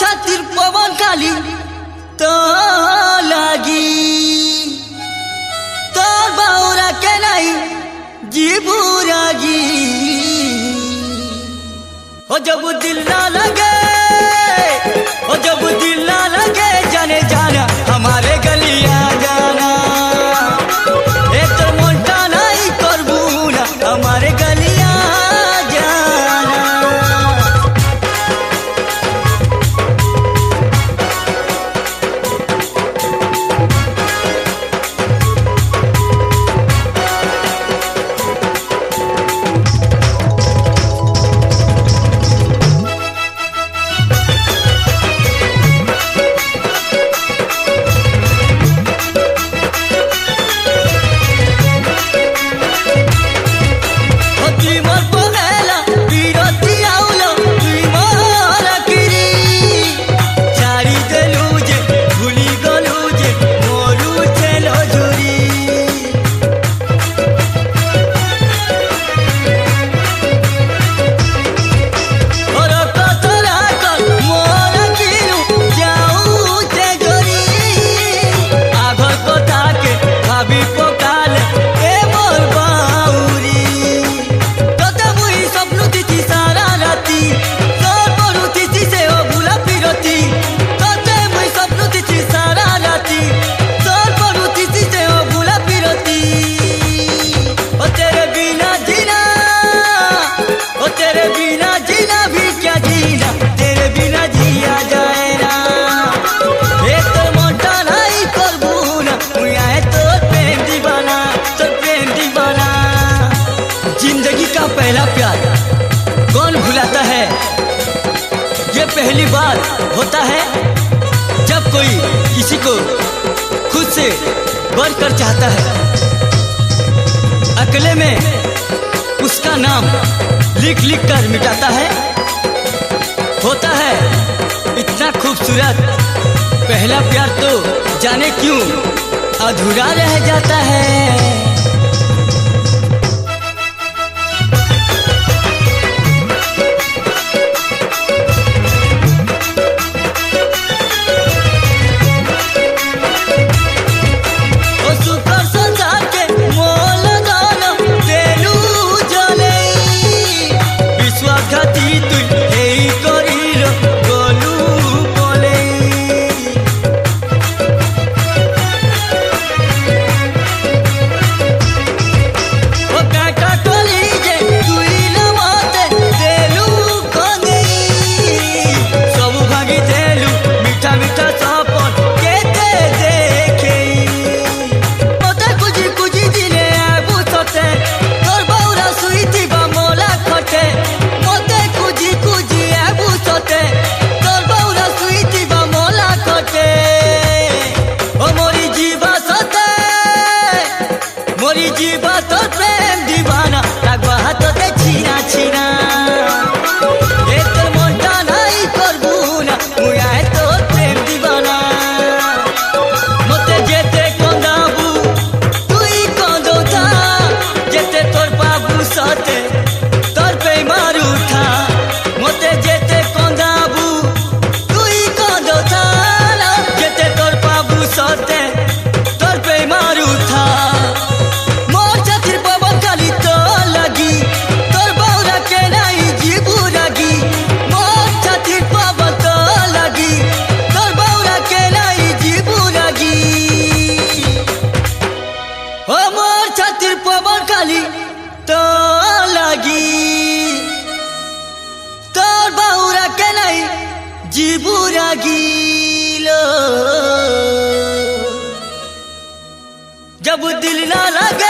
छातिर पवन खाली तो लागी तो बाउरा के नहीं जीबूरागी हो जब दिल ना लगे हो जब दिल ना लगे जाने जाना हमारे गलियां जाना एक तो मोटा नहीं करबू ना हमारे गलियां जाना। पहला प्यार कौन भुलाता है? ये पहली बार होता है जब कोई किसी को खुद से बढ़कर चाहता है। अकेले में उसका नाम लिख लिख कर मिटाता है। होता है इतना खूबसूरत पहला प्यार तो जाने क्यों अधूरा रह जाता है। तो लगी तोर बाउरा के नहीं जीबूरागी लो जब दिल ना लगे